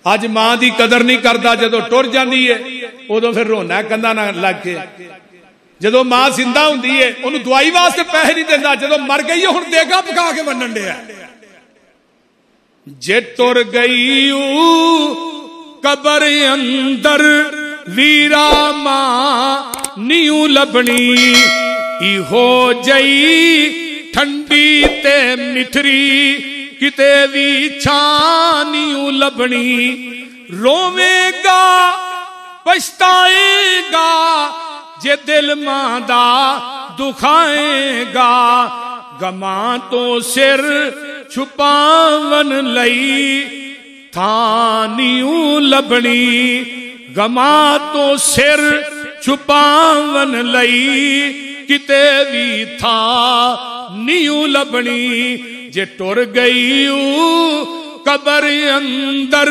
اج ماں دی قدر نہیں کرتا، جدو ٹر جاندی ہے ادو پھر رونا کندھا نہ لگ کے، جدو ماں زندہ ہوندی ہے انہوں دوائی واسطے پیسے نہیں دینا، جدو مر گئی ہے ہن دے گا پکا کے ونڈن دیا۔ جے ٹر گئی قبر اندر ویرا ماں نیو لبنی، ای ہو جئی ٹھنڈی تے مٹھری کتے بھی چھانیوں لبنی، روے گا پچھتائے گا جے دل ماں دا دکھائے گا، گماں تو سر چھپاون لئی تھانیوں لبنی، گماں تو سر چھپاون لئی کتے بھی تھا نیوں لبنی، جے ٹر گئی قبر اندر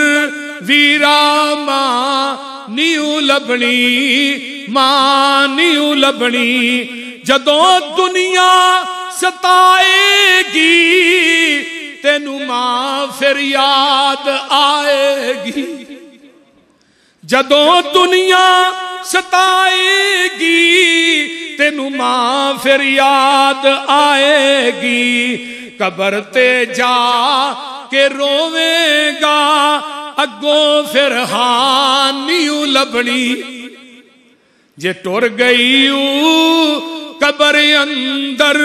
ویرا ماں نیوں لبنی، ماں نیوں لبنی، جدوں دنیا ستائے گی تینوں ماں پھر یاد آئے گی، جدوں دنیا ستائے گی تینوں ماں پھر یاد آئے گی، قبر تے جا کے روے گا اگوں پھر ہانیوں لبنی، جے ٹر گئی قبر اندر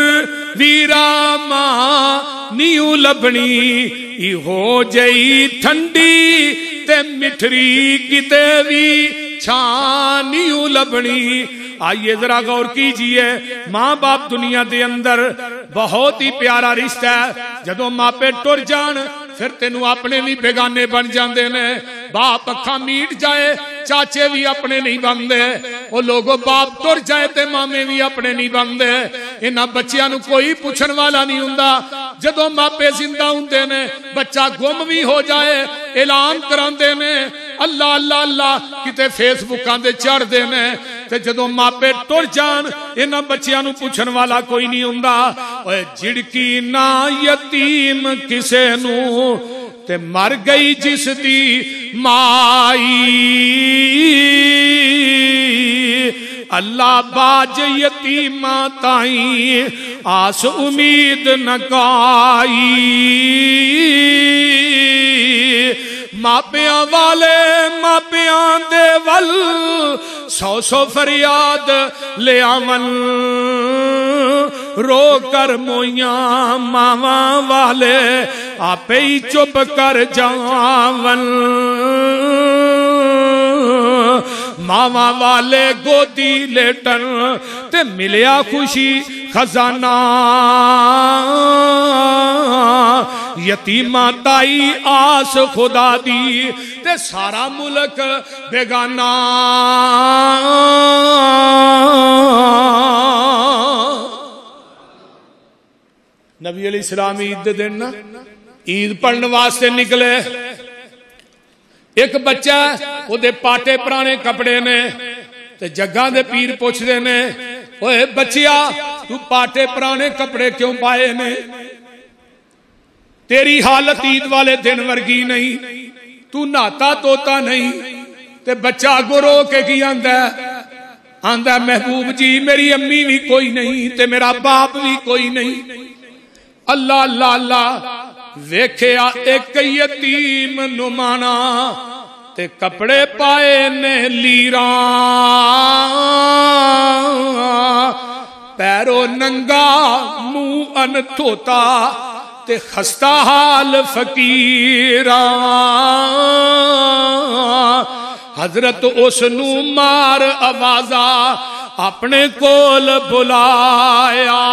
ویرا ماں نیوں لبنی، ای ہو جئی ٹھنڈی تے مٹھری کتے بھی چھانیوں لبنی۔ آئیے ذرا غور کیجئے، ماں باپ دنیا دے اندر بہت ہی پیارا رشتہ ہے، جدوں ماں پہ ٹر جان پھر تینوں اپنے بھی بیگانے بن جاندے نے، باپ اکھاں میٹ جائے چاچے بھی اپنے نہیں بندے، وہ لوگوں باپ ٹر جائے تے مامے بھی اپنے نہیں بندے، انہاں بچیاں نو کوئی پوچھن والا نہیں ہوندا، جدوں ماپے زندہ ہوندے نے بچہ گم بھی ہو جائے اعلان کراندے نے اللہ اللہ اللہ کتے فیس بکاں دے چڑھ دے نے، تے جدوں ماپے ٹر جان انہاں بچیاں نو پوچھن والا کوئی نہیں ہوندا، اوے جھڑکی نہ یتیم کسے نو تے مر گئی جس دی مائی، اللہ باج یتیماں تائیں آس امید نہ کائی، ماپیاں والے ماپیاں دے ول سو سو فریاد لے آون، رو کر مویاں ماواں والے آپے ہی چپ کر جاون، ماواں والے گودی لیٹن تے ملیا خوشی خزانہ، یتیمہ تائی آس خدا دی تے سارا ملک بیگانہ، نبی علیہ السلام عید دے دن عید پڑھن واسطے نکلے، ایک بچہ وہ دے پاٹے پرانے کپڑے نے تے جگہ دے پیر پوچھ دے نے، اوے بچیا تو پاٹے پرانے کپڑے کیوں پائے نے، تیری حالت عید والے دن ورگی نہیں، تو ناتا توتا نہیں، تے بچہ گرو کے کی آندہ محبوب جی میری امی بھی کوئی نہیں تے میرا باپ بھی کوئی نہیں، اللہ اللہ اللہ ویکھیا ایک یتیم نمانا تے کپڑے پائے نے لیراں، پیرو ننگا منہ ان دھوتا تے خستہ حال فقیراں، حضرت اس نو مار آوازا اپنے کول بلایا،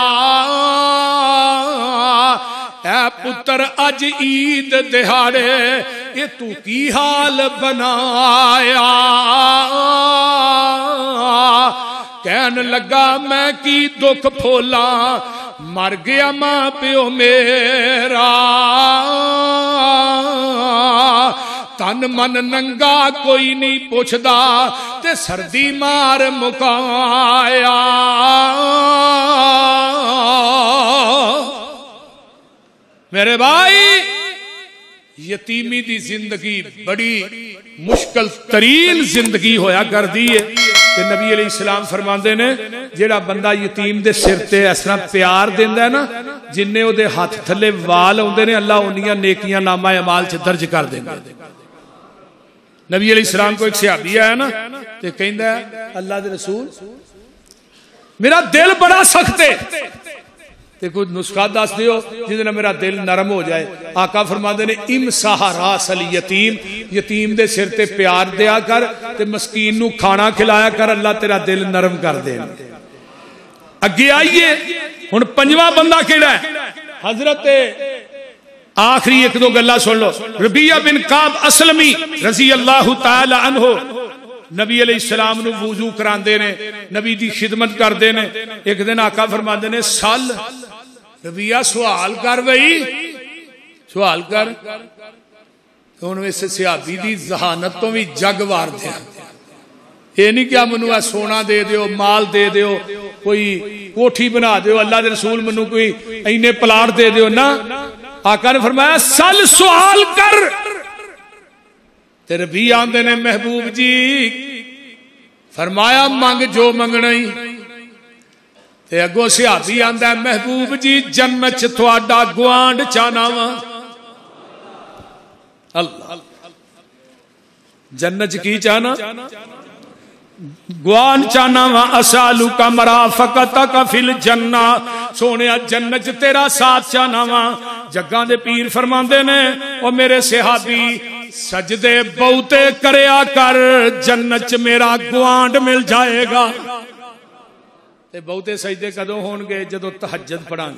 اے پتر اج عید دہاڑے یہ تو کی حال بنایا، کہن لگا میں کی دکھ پھولا مر گیا ماں پیو میرا، تن من ننگا کوئی نہیں پوچھدا تے سردی مار مکایا، میرے بھائی یتیمی دی زندگی بڑی مشکل ترین زندگی ہویا کر دی ہے کہ نبی علیہ السلام فرماندے نے جیڑا بندہ یتیم دے سر تے اس طرح پیار دیندا ہے نا جننے او دے ہاتھ تھلے وال ہوندے نے اللہ انیاں نیکیاں نامہ اعمال چ درج کر دیندا ہے. نبی علیہ السلام کو ایک صحابی آیا نا تے کہندا ہے اللہ دے رسول میرا دل بڑا سخت ہے تے کوئی نسخہ دس دیو جس نے میرا دل نرم ہو جائے. آقا فرماندے نے امسح راس الیتیم یتیم دے سر تے پیار دیا کر تے مسکین نو کھانا کھلایا کر اللہ تیرا دل نرم کر دے. اگے آئیے ہن پنجواں بندہ کیڑا ہے حضرت آخری ایک دو گلا سن لو. ربیہ بن کعب اسلمی رضی اللہ تعالی عنہ نبی علیہ السلام نو وضو کراندے نے نبی دی خدمت کردے نے. ایک دن آقا فرماندے نے سال ربیہ سوال کر بھئی سوال کر ہن ویسے صحابی دی ذہانت تو بھی جگ وار دیا یہ نہیں کیا منو سونا دے دیو مال دے دیو کوئی کوٹھی بنا دیو اللہ دے رسول منو کوئی اینے پلاٹ دے دیو نا. آقا نے فرمایا سل سوال کر تے ربی آندے نے محبوب جی فرمایا منگ جو منگنا ہی تے اگوں صحابی آندا ہے محبوب جی جنت چ تہاڈا گوانڈ چاہنا وا اللہ جنت کی چاہنا گوان چاہنا وا اسالک مرافقتک فی الجنہ سونیا جنت تیرا ساتھ چاہنا وا. جگاں دے پیر فرماندے نے او میرے صحابی سجدے بہتے کریا کر جنت چ میرا گوانڈ مل جائے گا. تے بہتے سجدے کدوں ہون گے جدو تہجد پڑھاں گے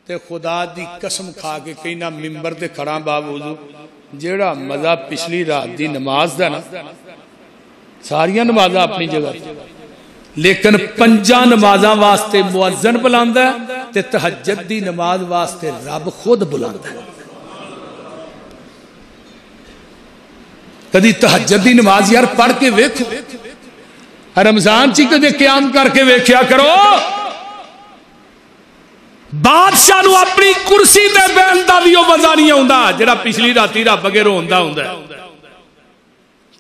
تے خدا دی قسم کھا کے کہنا ممبر تے کھڑا باوضو جیڑا مزہ پچھلی رات دی نماز دا نا ساریاں نمازاں اپنی جگہ لیکن پنجاں نمازاں واسطے مؤذن بلاندا ہے تے تہجد دی نماز واسطے رب خود بلاندا ہے. کدی تہجد دی نماز یار پڑھ کے ویکھو رمضان چی کدی قیام کر کے ویکھیا کرو. بادشاہ نو اپنی کرسی تے بیٹھن دا وی او مزہ نہیں آوندا جڑا پچھلی راتی رب اگے روندا ہوندا ہے.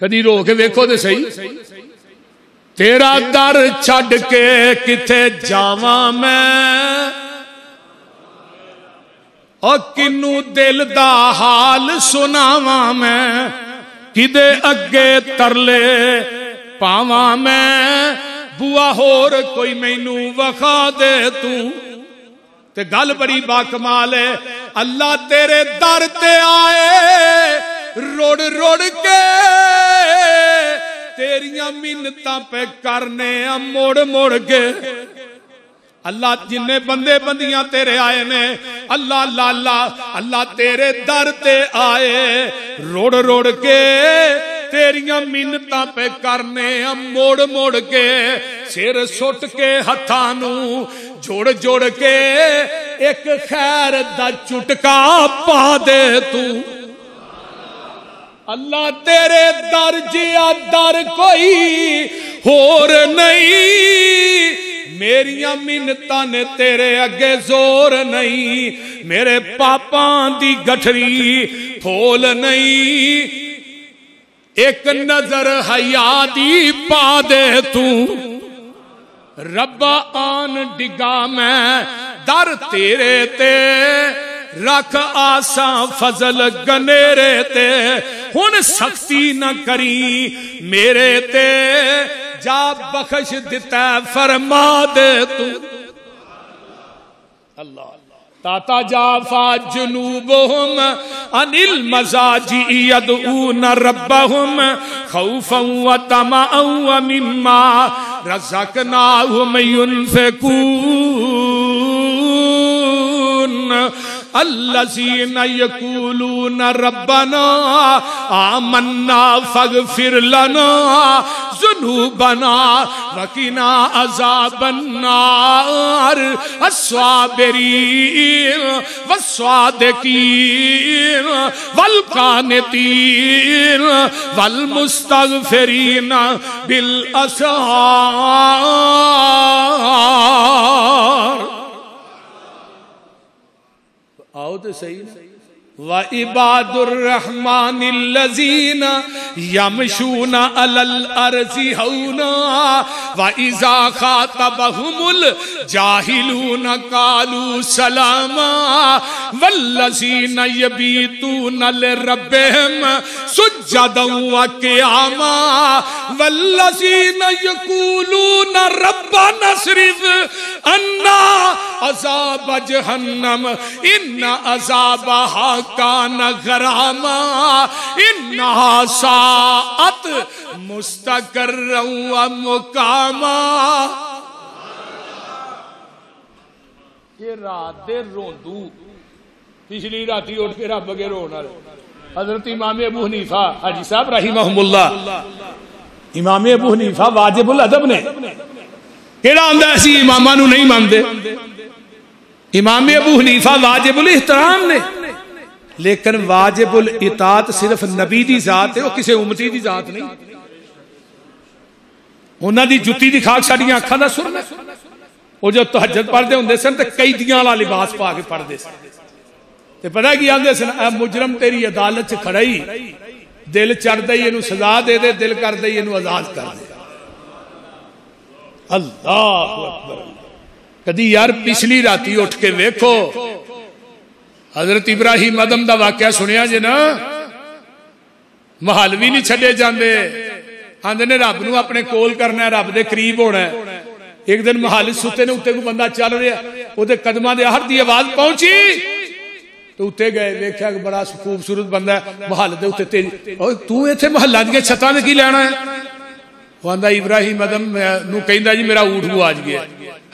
کدی رو کے ویکھو تے صحیح تیرا در چھڈ کے کتے جاواں میں او کنو دل دا حال سناواں میں کدے اگے ترلے پاواں میں بوا ہور کوئی مینوں وکھا دے تو. تے گل بڑی باکمال ہے اللہ تیرے در تے آئے روڑ روڑ کے تیریاں منتاں پہ کرنے موڑ موڑ کے. اللہ جننے بندے بندیاں تیرے آئے نے اللہ اللہ اللہ اللہ تیرے در تے آئے روڑ روڑ کے تیریاں منتاں پہ کرنے موڑ موڑ کے سر سٹ کے ہتھانو جوڑ جوڑ کے ایک خیر دا چٹکا پا دے تو. اللہ تیرے در جیا در کوئی ہور نہیں میریاں منتاں نے تیرے اگے زور نہیں میرے پاپاں دی گٹھری پھول نہیں ایک نظر حیا دی پا دے تو. ربا آن ڈگا میں در تیرے تے رکھ آساں فضل گنیرے تے ہن سختی نہ کری میرے تے جا بخش دیتا فرما دے تو. اللہ تاتا جافا جنوبهم عن المزاجع يدعون ربهم خوفا وطمعا ومما رزقناهم ينفقون الذين يقولون ربنا آمنا فاغفر لنا ذنوبنا وقنا عذاب النار الصابرين والصادقين والقانتين والمستغفرين بالاسحار. آؤ تو صحیح نا وعباد الرحمن الذین یمشون علی الارض ہونا واذا خاطبهم الجاہلون قالوا سلاما والذین یبیتون لربهم سجدا وقیاما والذین یقولون ربنا اصرف عنا عذاب جہنم ان عذابها کان غراما انہا ساعت مستقرا و مقاما. یہ رات دے روندو پچھلی راتی اٹھ کے رب اگے رون والے حضرت امام ابو حنیفہ حاجی صاحب رحمہم اللہ. امام ابو حنیفہ واجب الادب نے کیڑا آندا اسی اماماں نو نہیں مانتے. امام ابو حنیفہ واجب الاحترام نے لیکن واجب الاطاعت صرف نبی دی ذات ہے، وہ کسی امتی دی ذات نہیں. انہاں دی جُتی دی خاک ساڈیاں اکھاں دا سرنا. وہ جو تہجد پڑھدے ہوندے سن تے قیدیاں والا لباس پا کے پڑھدے سن تے پتہ کی آندے سن اے مجرم تیری عدالت چ کھڑائی دل چڑھ دئی اینو سزا دے دے دل کر دئی اینو آزاد کر دے. اللہ اکبر. کدی یار پچھلی راتی اٹھ کے ویکھو حضرت ابراہیم ادم دا واقعہ سنیا جے نا. محل بھی نہیں چھڈے جاندے آندے نے رب نو اپنے کول کرنا ہے رب دے قریب ہونا ہے. ایک دن محل ستے نے اتے کو بندہ چل رہا او دے قدماں دے ہر دی آواز پہنچی تو اتے گئے ویکھیا کہ بڑا خوبصورت بندہ ہے محل دے اتے تیری تو ایتھے محلہ دی چھتاں تے کی لینا ہے. وہ آندا ابراہیم ادم نو کہندا جی میرا اونٹ گواچ گیا.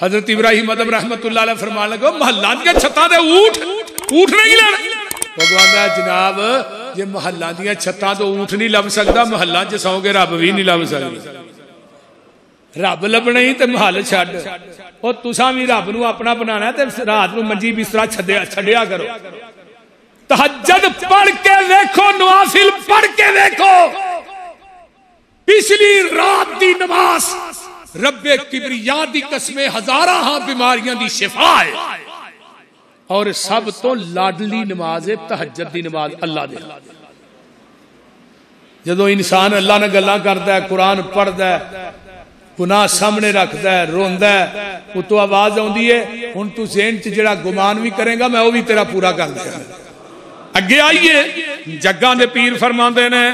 حضرت ابراہیم ادم رحمت اللہ علیہ فرمان لگا محلہ دی چھتاں تے اونٹ نہیں لینا. بھگوان دا جناب یہ محلہ دیا چھتاں تو اونٹ نہیں لب سکتا محلہ چ سو کے رب بھی نہیں لب سکتا. رب لبنا ہی تے محل چھڈ او تساں بھی رب نو اپنا بنانا ہے تے رات نو منجی بستر چھڈیا کرو. تہجد پڑھ کے دیکھو نوافل پڑھ کے دیکھو. پچھلی رات دی نماز رب کبریا دی قسم ہزاراں بیماریاں دی شفا ہے اور سب تو لاڈلی نماز ہے تہجد دی نماز اللہ دے. جدو انسان اللہ نے گلاں کردا ہے قرآن پڑھدا ہے گناہ سامنے رکھدا ہے روندا ہے وہ تو آواز آندی ہے ہن تو ذہن چ جڑا گمان بھی کرے گا میں وہ بھی تیرا پورا کر دوں گا. اگے آئیے جگاں دے پیر فرماندے نے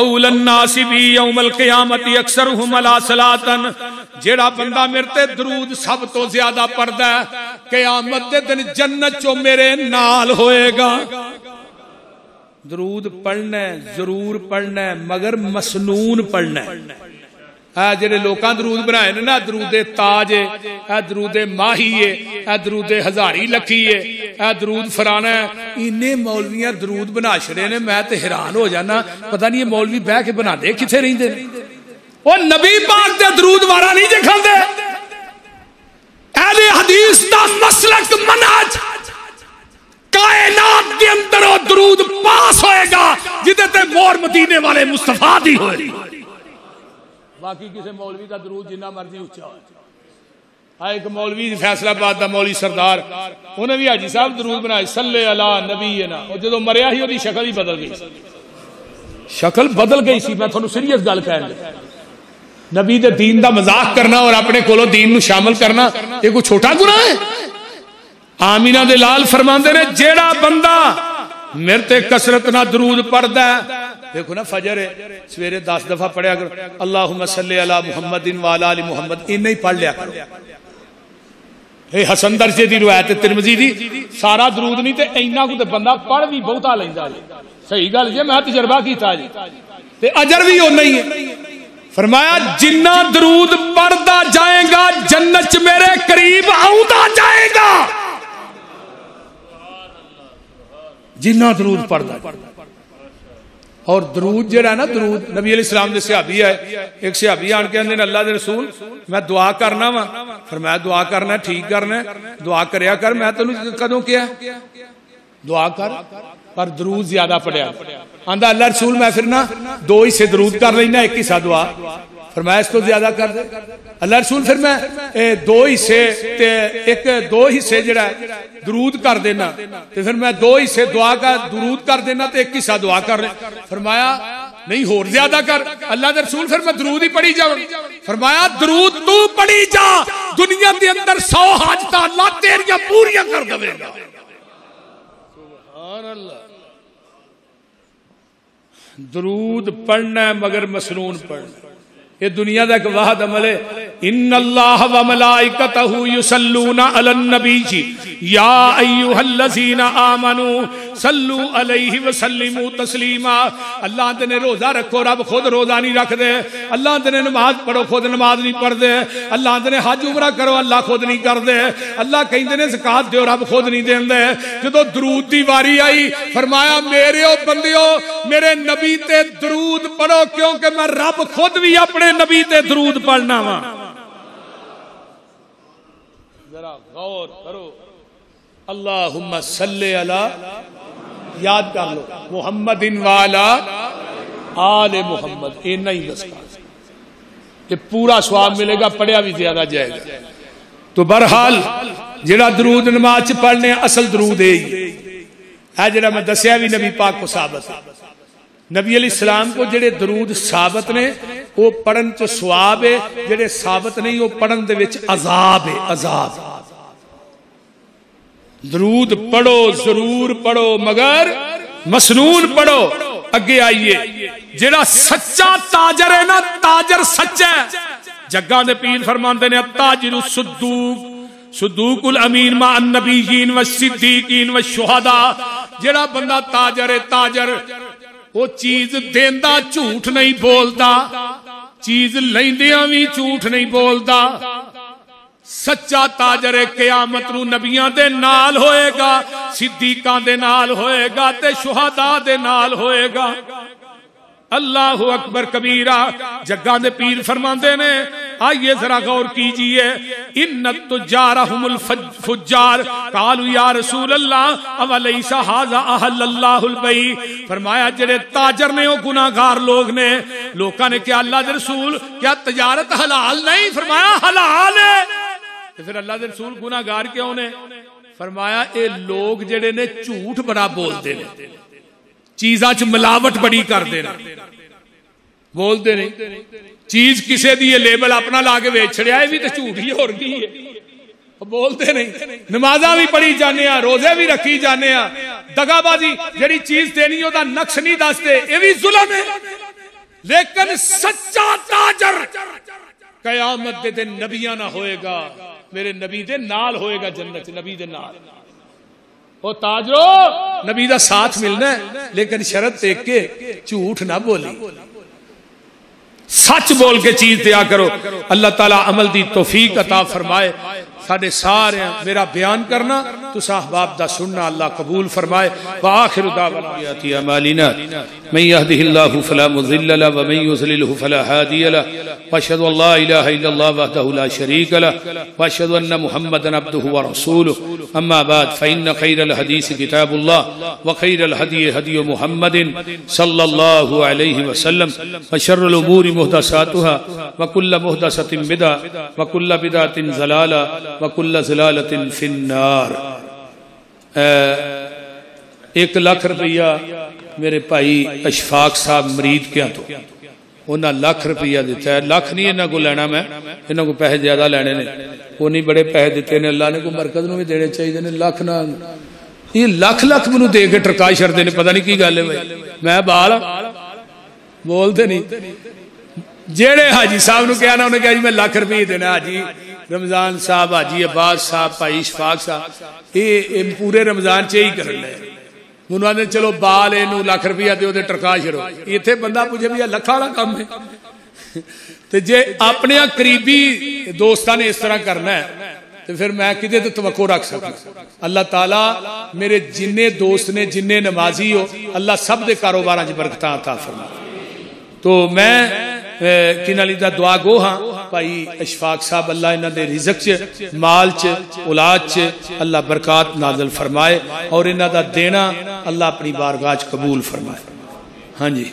اول الناس بی یوم القیامت اکثرهم علی صلاتن. جیڑا بندہ میرے تے درود سب تو زیادہ پڑھدا ہے قیامت دے دن جنت چو میرے نال ہوئے گا. درود پڑھنا ہے ضرور پڑھنا ہے مگر مسنون پڑھنا ہے. جڑے لوکاں درود بنائے نا درود تاج ہے درود ماہی ہے درود ہزاری لکھی ہے درود فرانا ہے. انہیں مولویاں درود بنا چھڑے نے میں تے حیران ہو جانا پتہ نہیں یہ مولوی بہ کے بنا دے کتھے رہندے وہ نبی پاک دے درود وارا نہیں دکھاندے. اہل حدیث دا مسلک منہج کائنات دے اندر وہ درود پاس ہوئے گا جدے تے مور مدینے والے مصطفیٰ دی ہوئے. باقی کسی مولوی کا درود جنہ مرضی اچھا ہو. ایک مولوی فیصلہ آباد دا مولوی سردار انہیں بھی حاجی صاحب درود بنائے صلی اللہ نبینا اور جدو مریا ہی وہ شکل ہی بدل گئی. شکل بدل گئی سی. میں تھانوں سیریس گل کہہ رہا نبی دے دین دا مذاق کرنا اور اپنے کولو دین نو شامل کرنا یہ کوئی چھوٹا گناہ ہے. آمینہ دے لال فرماندے نے جیڑا بندہ میرے تے کثرت نہ درود پڑھدا ہے دیکھو نا فجر ہے سویرے 10 دفعہ پڑھیا کرو اللہم صلی علی محمد وعلی آل محمد انہیں ہی پڑھ لیا کرو. اے حسن درجے دی روایت ترمذی دی سارا درود نہیں تے اینا کو تے بندہ پڑھ بھی بہتا لیندا جی. صحیح گل جی میں تجربہ کیتا جی تے اجر بھی اونا ہی ہے. فرمایا جنہ درود پڑھدا جائے گا جنت میرے قریب آوندا جائے گا. جنہ درود پڑھدا اور درود جڑا ہے نا درود نبی علیہ السلام دے صحابی ہے ایک صحابی آن کے اندر اللہ دے رسول میں دعا کرنا وا فرمایا دعا کرنا ٹھیک کرنا دعا کریا کر میں تینوں کدوں کیا دعا کر پر درود زیادہ پڑھیا. آندا اللہ رسول میں پھر نا 2 حصے درود کر لینا 1 حصہ دعا. فرمایا اس کو زیادہ کر دے. اللہ رسول پھر میں 2 حصے تے 2 حصے جڑا ہے درود کر دینا تو پھر میں 2 حصے دعا کا درود کر دینا تو 1 حصہ دعا کر رہے. فرمایا نہیں اور زیادہ کر. اللہ دے رسول پھر میں درود ہی پڑھی جاؤں. فرمایا درود تو پڑھی جا, دنیا دے اندر 100 حاجتاں اللہ تیریاں پوریاں کر دے گا. سبحان اللہ. درود پڑھنا ہے مگر مسنون پڑھنا. یہ دنیا دا ایک واحد عمل ہے. ان اللہ و ملائکتہ یصلون علی النبی یا ایھا الذین آمنوا صلوا علیہ وسلموا تسلیما. اللہ دے نے روزہ رکھو, رب خود روزہ نہیں رکھ دے. اللہ دے نے نماز پڑھو, خود نماز نہیں پڑھ دے. اللہ دے نے حج عمرہ کرو, اللہ خود نہیں کر دے. اللہ کہندے نے زکات دیو, رب خود نہیں دیندے. جدو درود دی واری آئی فرمایا میرے بندیو میرے نبی تے درود پڑھو, کیونکہ میں رب خود بھی اپنے نبی تے درود پڑھنا وا. ذرا غور کرو. اللہم صلی علی, یاد کر لو, محمد وعلی آل محمد. اینا ہی بس یہ پورا ثواب ملے گا, پڑھیا بھی زیادہ جائے گا. تو بہرحال جڑا درود نماز چ پڑھنے اصل درود ہے جڑا میں دسیا بھی نبی پاک کو ثابت ہے. نبی علیہ السلام کو جڑے درود ثابت نے وہ پڑھن چ ثواب ہے, جڑے ثابت نہیں وہ پڑھن دے وچ عذاب ہے. عذاب. درود پڑھو, ضرور پڑھو, مگر مسنون پڑھو. اگے آئیے, جڑا سچا تاجر ہے نا, تاجر سچا ہے. جگاں دے پیر فرماندے نے التاجر الصدوق صدوق الامین مع النبیین والصدیقین والشہداء. جڑا بندہ تاجر ہے, تاجر وہ چیز دیندا جھوٹ نہیں بولتا, چیز لیندیاں بھی جھوٹ نہیں بولتا. سچا تاجر قیامت نو نبیاں دے نال ہوئے گا, صدیقاں دے نال ہوئے گا, تے شہداء دے نال ہوئے گا. اللہ اکبر کبیرہ. جگاں دے پیر فرماندے نے آئیے ذرا غور کیجئے. ان التجار هم الفجار قالوا یا رسول اللہ اولیس ھذا احل اللہ البیع. فرمایا جڑے تاجر نے وہ گناہگار لوگ نے. لوکاں نے کیا اللہ دے رسول کیا تجارت حلال نہیں؟ فرمایا حلال ہے. پھر اللہ دے رسول گناہگار کیوں نے؟ فرمایا اے لوگ جڑے نے جھوٹ بڑا بولتے ہیں, چیزاں چ ملاوٹ بڑی کردے نے, بولتے نہیں. چیز کسے دی لیبل اپنا لا کے ویچ چھڑیا ہے بھی تو جھوٹ ہی ہو گئی ہے, بولتے نہیں. نمازاں بھی پڑھی جانے ہیں, روزے بھی رکھی جانے ہیں. دگا بازی جڑی چیز دینی ہوتا نقش نہیں دستے, یہ بھی ظلم ہے. لیکن سچا تاجر قیامت دے دن نبیاں نہ ہوئے گا, میرے نبی دے نال ہوئے گا جنت, نبی دے نال. او تاجرو نبی دا ساتھ ملنا ہے, لیکن شرط ایک کے جھوٹ نہ بولی, سچ بول کے چیز دیا کرو. اللہ تعالیٰ عمل دی توفیق عطا فرمائے. ساڑھے سارے میرا بیان کرنا تو صاحباب دا سننا اللہ قبول فرمائے. وآخر دعوانا بیاتی اعمالنا من یهده اللہ فلا مضل له ومن یضلله فلا هادی له واشهد ان لا الہ الا اللہ وحدہ لا شریک له واشهد ان محمدا عبدہ ورسولہ. اما بعد فإن خیر الحدیث کتاب اللہ وخیر الہدی ہدی محمد صلی اللہ علیہ وسلم وشر الامور محدثاتها وکل محدثۃ بدعہ وکل بدعۃ ضلالہ وَكُلَّ زِلَالَةٍ فِي النَّارِ. 1 لاکھ روپیہ میرے بھائی اشفاق صاحب مرید کیا تو انہاں لاکھ روپیہ دیتا ہے. لاکھ نہیں انہاں کو لینا, میں انہاں کو پیسے زیادہ لینے نے, وہ نہیں بڑے پیسے دیتے ہیں. اللہ نے کو مرکز نو بھی دینے چاہیے نے. لاکھ نہ یہ لاکھ منو دے کے ٹرکا چھڑتے ہیں, پتہ نہیں کی گل ہے بھائی. میں بال بولتے نہیں. جیڑے حاجی صاحب نو کہنا انہوں نے کہا جی میں لاکھ روپیہ دینا. حاجی رمضان صاحب, حاجی عباس صاحب, بھائی اشفاق صاحب, یہ پورے رمضان چ ہی کرنا ہے. انہوں نے چلو بال یہ لاکھ روپیہ دیو دے ٹرکا چھڑو. اتنے بندہ پوچھے بھی لکھا والا کام ہے. تو جے اپنے قریبی دوستان نے اس طرح کرنا ہے تو پھر میں کدے تو توقع رکھ سکوں. اللہ تعالیٰ میرے جننے دوست نے, جننے نمازی ہو, اللہ سب دے کاروباراں چ برکتاں عطا فرمائے. تو میں کنالی دا دعا گو ہاں بھائی اشفاق صاحب, اللہ انہاں دے رزق چ, مال چ, اولاد چ اللہ برکات نازل فرمائے, اور انہاں دا دینا اللہ اپنی بارگاہ چ قبول فرمائے. ہاں جی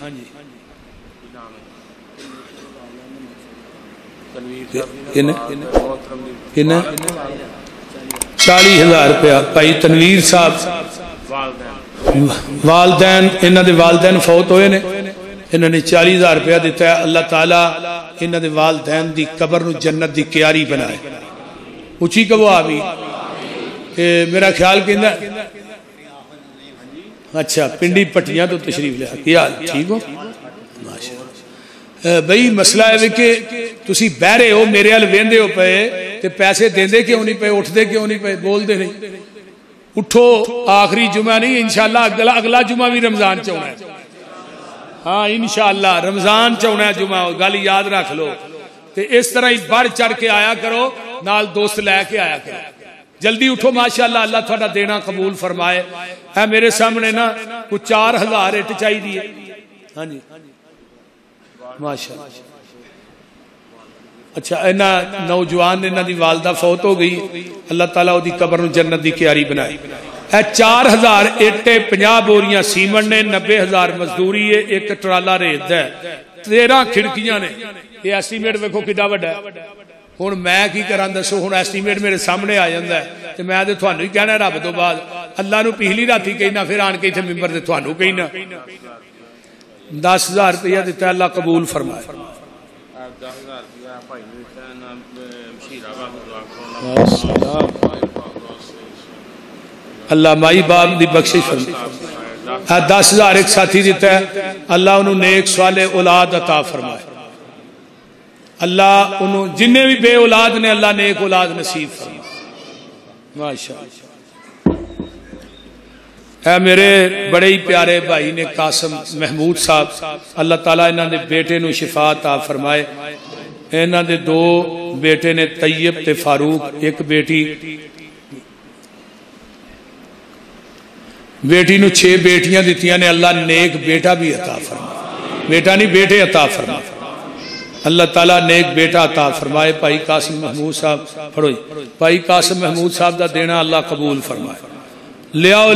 40,000 روپیہ بھائی تنویر صاحب والدین انہاں دے والدین فوت ہوئے نے انہوں نے 40,000 روپیہ دیتا ہے اللہ تعالیٰ انہاں دے والدین دی قبر نو جنت دی کیاری بنائے اچھی کبو آبی میرا خیال کہنا اچھا پنڈی پٹیاں تو تشریف لیا کیا ٹھیک ہو بھئی مسئلہ ہے کہ تسی بہرے ہو میرے حال ویندے ہو پے تے پیسے دیندے کیوں نہیں پے اٹھ دے کیوں نہیں پے بول دے نہیں اٹھو آخری جمعہ نہیں انشاءاللہ اگلا جمعہ بھی رمضان چونا ہے ہاں انشاءاللہ رمضان چونا ہے جمعہ گل یاد رکھ لو تے اس طرح ہی بڑھ چڑھ کے آیا کرو نال دوست لے کے آیا کرو جلدی اٹھو ماشاءاللہ اللہ تھوڑا دینا قبول فرمائے اے میرے سامنے نا کچھ 4,000 اٹ چاہی دیئے ہاں جی ماشاءاللہ اچھا اینا نوجوان نے دی والدہ فوت ہو گئی اللہ تعالیٰ دی قبر جنت دی کیاری بنائی اے 4,000 اٹے 50 بوریاں سیمن نے 90,000 مزدوری ہے ایک ٹرالا ریت ہے 13 کھڑکیاں نے یہ ایسٹیمیٹ ویکھو کڈا وڈا ہے ہن میں کی کران دسو ہن ایسٹیمیٹ میرے سامنے آ جاندا ہے تے میں تے تھانوں ہی کہنا رب تو بعد اللہ نو پہلی راتی کہنا پھر آن کے ایتھے ممبر تے تھانوں کہنا 10,000 روپیہ دیتا ہے اللہ قبول فرمائے اللہ مائی باپ دی بخشش فرمائے 10,000 ایک ساتھی دیتا ہے اللہ انہوں نیک صالح اولاد عطا فرمائے اللہ انہوں جنہیں بھی بے اولاد نے اللہ نیک اولاد نصیب فرمائے ماشاءاللہ اے میرے بڑے ہی پیارے بھائی نے قاسم محمود صاحب اللہ تعالیٰ انہوں نے بیٹے نو شفا عطا فرمائے انہوں نے 2 بیٹے نے طیب تے فاروق ایک بیٹی نو 6 بیٹیاں دیتیاں نے اللہ نیک بیٹا بھی عطا فرمائے بیٹا نہیں بیٹے عطا فرمائے اللہ تعالیٰ نیک بیٹا عطا فرمائے بھائی قاسم محمود صاحب پڑھو بھائی قاسم محمود صاحب دا دینا اللہ قبول فرمائے لے آؤ